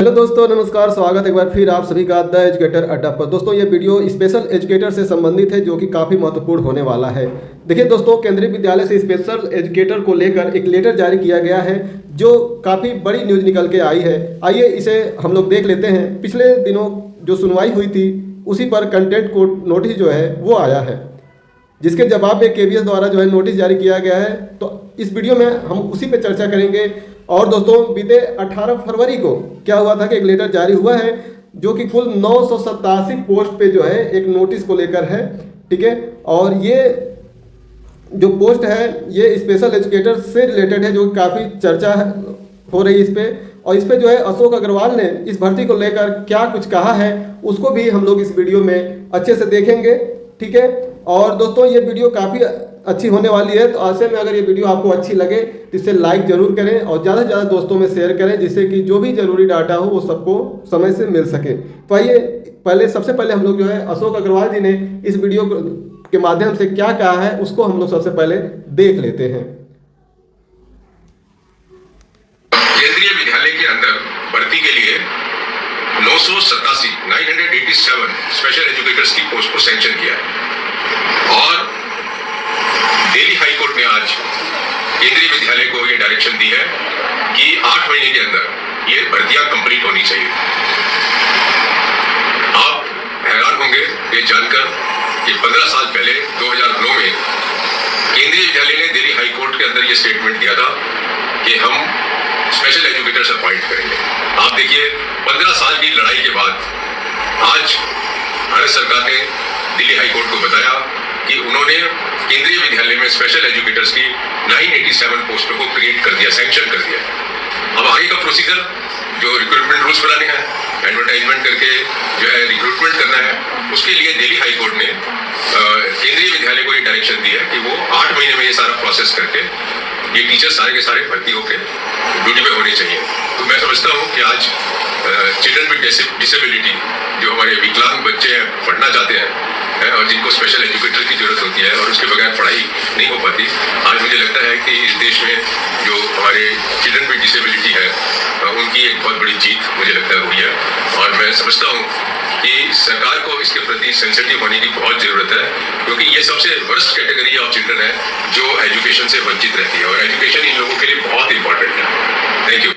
Hello दोस्तों, नमस्कार। स्वागत है एक बार फिर आप सभी का द एजुकेटर अड्डा पर। दोस्तों ये वीडियो स्पेशल एजुकेटर से संबंधित है, जो कि काफ़ी महत्वपूर्ण होने वाला है। देखिए दोस्तों, केंद्रीय विद्यालय से स्पेशल एजुकेटर को लेकर एक लेटर जारी किया गया है, जो काफ़ी बड़ी न्यूज़ निकल के आई है। आइए इसे हम लोग देख लेते हैं। पिछले दिनों जो सुनवाई हुई थी, उसी पर कंटेंट को नोटिस जो है वो आया है, जिसके जवाब में केवीएस द्वारा जो है नोटिस जारी किया गया है। तो इस वीडियो में हम उसी पे चर्चा करेंगे। और दोस्तों, बीते 18 फरवरी को क्या हुआ था कि एक लेटर जारी हुआ है, जो कि कुल 987 पोस्ट पे जो है एक नोटिस को लेकर है। ठीक है, और ये जो पोस्ट है ये स्पेशल एजुकेटर से रिलेटेड है, जो काफ़ी चर्चा हो रही है इस पे। और इस पे जो है अशोक अग्रवाल ने इस भर्ती को लेकर क्या कुछ कहा है, उसको भी हम लोग इस वीडियो में अच्छे से देखेंगे। ठीक है, और दोस्तों ये वीडियो काफ़ी अच्छी होने वाली है। तो ऐसे में अगर ये वीडियो आपको अच्छी लगे तो इसे लाइक जरूर करें और ज़्यादा से ज़्यादा दोस्तों में शेयर करें, जिससे कि जो भी जरूरी डाटा हो वो सबको समय से मिल सके। तो आइए सबसे पहले हम लोग जो है अशोक अग्रवाल जी ने इस वीडियो के माध्यम से क्या कहा है, उसको हम लोग सबसे पहले देख लेते हैं। केंद्रीय विद्यालय के अंदर भर्ती के लिए 987 स्पेशल एजुकेटर्स की पोस्ट को सैंक्शन किया है। और दिल्ली हाई कोर्ट ने आज केंद्रीय विद्यालय को ये डायरेक्शन दी है कि 8 महीने के अंदर ये भर्तियां कंप्लीट होनी चाहिए। आप हैरान होंगे ये जानकर कि 15 साल पहले 2009 में केंद्रीय विद्यालय ने दिल्ली हाई कोर्ट के अंदर ये स्टेटमेंट दिया था कि हम स्पेशल एजुकेटर्स अपॉइंट करेंगे। आप देखिए, 15 साल की लड़ाई के बाद आज भारत सरकार ने दिल्ली हाई कोर्ट को बताया कि उन्होंने केंद्रीय विद्यालय में स्पेशल एजुकेटर्स की 987 पोस्टों को क्रिएट कर दिया, सैंक्शन कर दिया। अब आगे का प्रोसीजर जो रिक्रूटमेंट रूल्स बनाने हैं, एडवर्टाइजमेंट करके जो है रिक्रूटमेंट करना है, उसके लिए दिल्ली हाई कोर्ट ने केंद्रीय विद्यालय को ये डायरेक्शन दी है कि वो 8 महीने में ये सारा प्रोसेस करके ये टीचर सारे के सारे भर्ती होकर ड्यूटी पे होने चाहिए। तो मैं समझता हूँ कि आज चिल्ड्रन विद डिसेबिलिटी, जो हमारे विकलांग बच्चे हैं, पढ़ना चाहते हैं और जिनको स्पेशल एजुकेटर की जरूरत होती है और उसके बगैर पढ़ाई नहीं हो पाती, आज मुझे लगता है कि इस देश में जो हमारे चिल्ड्रन विद डिसेबिलिटी है, उनकी एक बहुत बड़ी जीत मुझे लगता है हुई है। और मैं समझता हूँ कि सरकार को इसके प्रति सेंसिटिव होने की बहुत ज़रूरत है, क्योंकि ये सबसे वर्स्ट कैटेगरी ऑफ चिल्ड्रन है जो एजुकेशन से वंचित रहती है, और एजुकेशन इन लोगों के लिए बहुत इंपॉर्टेंट है। Thank you.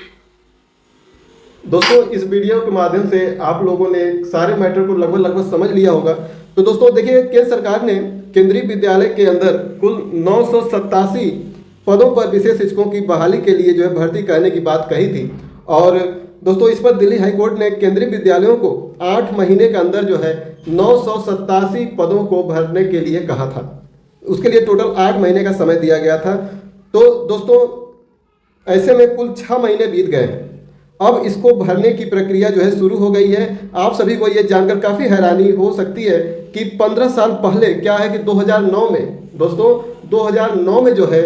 दोस्तों, इस वीडियो के माध्यम से आप लोगों ने सारे मैटर को लगभग समझ लिया होगा। तो दोस्तों देखिए, केंद्र सरकार ने केंद्रीय विद्यालय के अंदर कुल 987 पदों पर विशेष शिक्षकों की बहाली के लिए जो है भर्ती करने की बात कही थी। और दोस्तों, इस पर दिल्ली हाई कोर्ट ने केंद्रीय विद्यालयों को 8 महीने के अंदर जो है 987 पदों को भरने के लिए कहा था। उसके लिए टोटल 8 महीने का समय दिया गया था। तो दोस्तों, ऐसे में कुल 6 महीने बीत गए हैं। अब इसको भरने की प्रक्रिया जो है शुरू हो गई है। आप सभी को ये जानकर काफ़ी हैरानी हो सकती है कि 15 साल पहले क्या है कि 2009 में, दोस्तों 2009 में जो है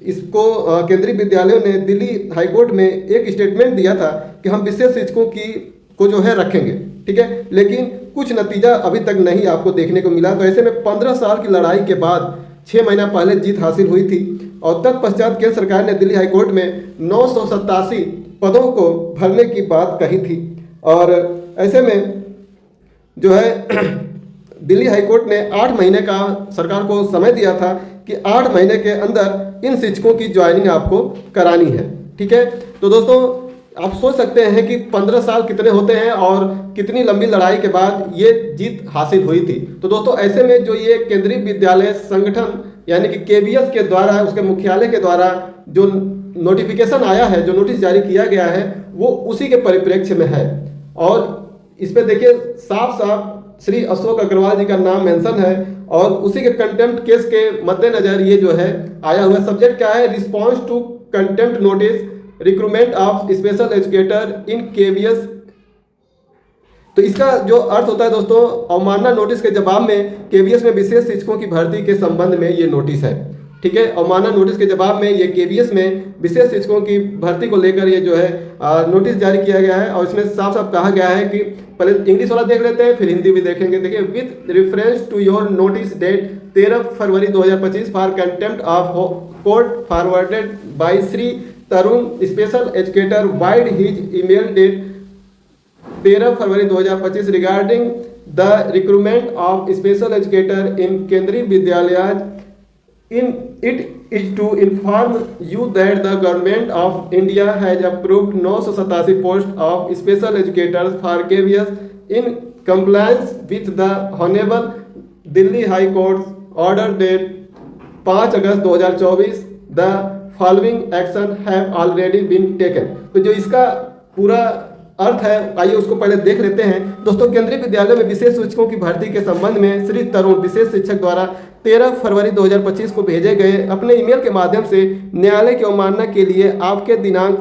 इसको केंद्रीय विद्यालयों ने दिल्ली हाईकोर्ट में एक स्टेटमेंट दिया था कि हम विशेष शिक्षकों को जो है रखेंगे। ठीक है, लेकिन कुछ नतीजा अभी तक नहीं आपको देखने को मिला। तो ऐसे में 15 साल की लड़ाई के बाद 6 महीना पहले जीत हासिल हुई थी, और तत्पश्चात केंद्र सरकार ने दिल्ली हाईकोर्ट में 987 पदों को भरने की बात कही थी। और ऐसे में जो है दिल्ली हाईकोर्ट ने 8 महीने का सरकार को समय दिया था कि 8 महीने के अंदर इन शिक्षकों की ज्वाइनिंग आपको करानी है। ठीक है, तो दोस्तों आप सोच सकते हैं कि 15 साल कितने होते हैं और कितनी लंबी लड़ाई के बाद ये जीत हासिल हुई थी। तो दोस्तों, ऐसे में जो ये केंद्रीय विद्यालय संगठन यानी कि केवीएस के द्वारा, उसके मुख्यालय के द्वारा जो नोटिफिकेशन आया है, जो नोटिस जारी किया गया है, वो उसी के परिप्रेक्ष्य में है। और इस पे देखिए साफ साफ श्री अशोक अग्रवाल जी का नाम मेंशन है, और उसी के कंटेम्प्ट केस के मद्देनजर ये जो है आया हुआ। सब्जेक्ट क्या है? Response to contempt notice recruitment of special educator in KVS. तो इसका जो अर्थ होता है दोस्तों, अवमानना नोटिस के जवाब में केवीएस में विशेष शिक्षकों की भर्ती के संबंध में ये नोटिस है। ठीक है, अवमानना नोटिस के जवाब में ये केवीएस में विशेष शिक्षकों की भर्ती को लेकर ये जो है नोटिस जारी किया गया है। और इसमें साफ साफ कहा गया है कि पहले इंग्लिश वाला देख लेते हैं, फिर हिंदी भी देखेंगे। देखिए, with reference to your notice date 13 February 2025 for contempt of court forwarded by Shri Tarun special educator vide his email date 13 February 2025 regarding the recruitment of special educator in Kendriya Vidyalaya it is to inform you that the government of India has approved 987 posts of special educators for KVS in compliance with the Honorable Delhi High Court's order date 5 August 2024. The following action have already been taken. तो जो इसका पूरा अर्थ है आइए उसको पहले देख लेते हैं। दोस्तों, केंद्रीय विद्यालय में विशेष शिक्षकों की भर्ती के संबंध में श्री तरुण विशेष शिक्षक द्वारा 13 फरवरी 2025 को भेजे गए अपने ईमेल के माध्यम से न्यायालय की अवमानना के लिए आपके दिनांक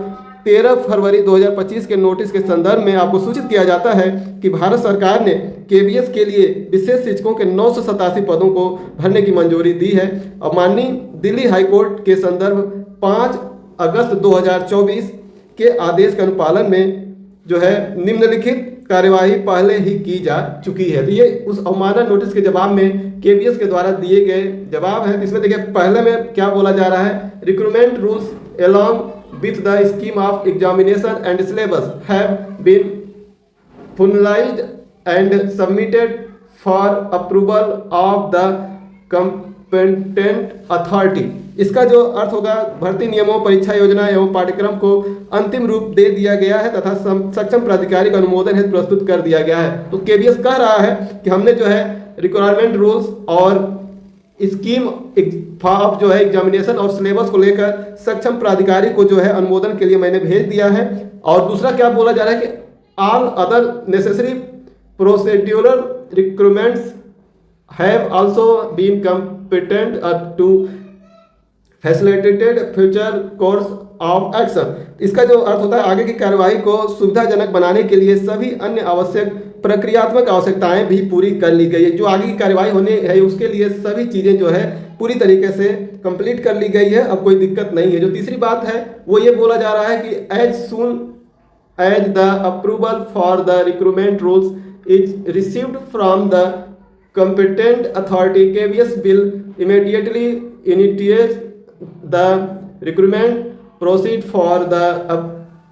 13 फरवरी 2025 के नोटिस के संदर्भ में आपको सूचित किया जाता है कि भारत सरकार ने केवीएस के लिए विशेष शिक्षकों के 987 पदों को भरने की मंजूरी दी है और माननीय दिल्ली हाईकोर्ट के संदर्भ 5 अगस्त 2024 के आदेश के अनुपालन में जो है निम्नलिखित कार्यवाही पहले ही की जा चुकी है। तो ये उस अवमानना नोटिस के जवाब में केवीएस के द्वारा दिए गए जवाब है। इसमें देखिए पहले में क्या बोला जा रहा है, recruitment rules along with the scheme of examination and syllabus have been finalized and submitted for approval of the competent authority. इसका जो अर्थ होगा, भर्ती नियमों, परीक्षा योजना एवं पाठ्यक्रम को अंतिम रूप दे दिया गया है तथा सक्षम प्राधिकारी का अनुमोदन हेतु प्रस्तुत कर दिया गया है। तो केवीएस कह रहा है कि हमने जो है रिक्वायरमेंट रूल्स और स्कीम ऑफ जो है एग्जामिनेशन और सिलेबस को लेकर सक्षम प्राधिकारी को जो है अनुमोदन के लिए मैंने भेज दिया है। और दूसरा क्या बोला जा रहा है कि all other necessary procedural recruitments have also been competent to facilitated future course of action. इसका जो अर्थ होता है, आगे की कार्यवाही को सुविधाजनक बनाने के लिए सभी अन्य आवश्यक प्रक्रियात्मक आवश्यकताएं भी पूरी कर ली गई है। जो आगे की कार्यवाही होने है उसके लिए सभी चीज़ें जो है पूरी तरीके से कंप्लीट कर ली गई है, अब कोई दिक्कत नहीं है। जो तीसरी बात है वो ये बोला जा रहा है कि as soon as the approval for the recruitment rules is received from the competent authority, KVS will immediately initiate the recruitment proceed for the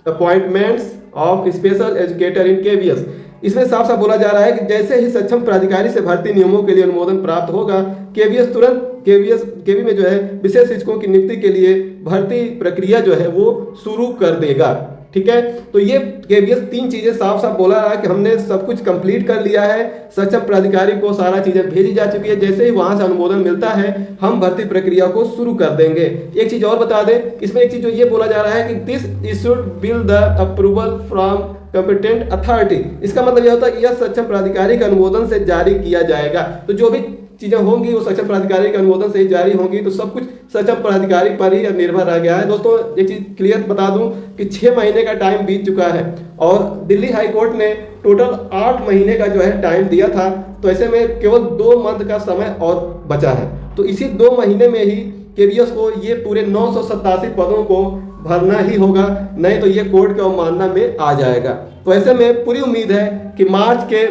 appointments of special educator in KVS। इसमें साफ साफ बोला जा रहा है कि जैसे ही सक्षम प्राधिकारी से भर्ती नियमों के लिए अनुमोदन प्राप्त होगा, केवीएस तुरंत केवी में जो है विशेष शिक्षकों की नियुक्ति के लिए भर्ती प्रक्रिया जो है वो शुरू कर देगा। ठीक है, तो ये केवीएस 3 चीजें साफ साफ बोला रहा है कि हमने सब कुछ कंप्लीट कर लिया है, सक्षम प्राधिकारी को सारा चीजें भेजी जा चुकी है, जैसे ही वहां से अनुमोदन मिलता है हम भर्ती प्रक्रिया को शुरू कर देंगे। एक चीज और बता दें, इसमें एक चीज जो ये बोला जा रहा है कि this issued bill the approval from competent authority. इसका मतलब यह होता है कि यह सक्षम प्राधिकारी के अनुमोदन से जारी किया जाएगा। तो जो भी चीजें होंगी वो सक्षम प्राधिकारी के अनुमोदन से ही जारी होंगी, तो सब कुछ सक्षम प्राधिकारी पर ही निर्भर रह गया है। दोस्तों, एक चीज क्लियर बता दूं कि 6 महीने का टाइम बीत चुका है और दिल्ली हाई कोर्ट ने टोटल 8 महीने का जो है टाइम दिया था, तो ऐसे में केवल 2 मंथ का समय और बचा है। तो इसी 2 महीने में ही केवीएस को ये पूरे 987 पदों को भरना ही होगा, नहीं तो ये कोर्ट के अवमानना में आ जाएगा। तो ऐसे में पूरी उम्मीद है कि मार्च के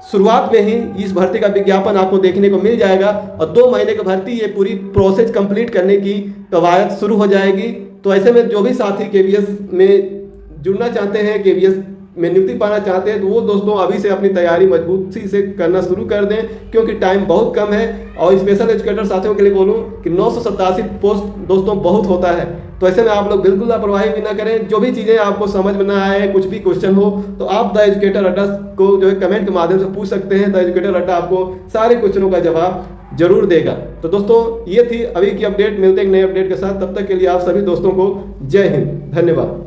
शुरुआत में ही इस भर्ती का विज्ञापन आपको देखने को मिल जाएगा और 2 महीने की भर्ती ये पूरी प्रोसेस कंप्लीट करने की कवायद शुरू हो जाएगी। तो ऐसे में जो भी साथी केवीएस में जुड़ना चाहते हैं, केवीएस में नियुक्ति पाना चाहते हैं, तो वो दोस्तों अभी से अपनी तैयारी मजबूती से करना शुरू कर दें, क्योंकि टाइम बहुत कम है। और स्पेशल एजुकेटर साथियों के लिए बोलूँ कि 987 पोस्ट दोस्तों बहुत होता है, तो ऐसे में आप लोग बिल्कुल लापरवाही भी ना करें। जो भी चीज़ें आपको समझ में ना आए, कुछ भी क्वेश्चन हो, तो आप द एजुकेटर अड्डा को जो है कमेंट के माध्यम से पूछ सकते हैं। द एजुकेटर अड्डा आपको सारे क्वेश्चनों का जवाब जरूर देगा। तो दोस्तों, ये थी अभी की अपडेट। मिलते हैं नए अपडेट के साथ, तब तक के लिए आप सभी दोस्तों को जय हिंद, धन्यवाद।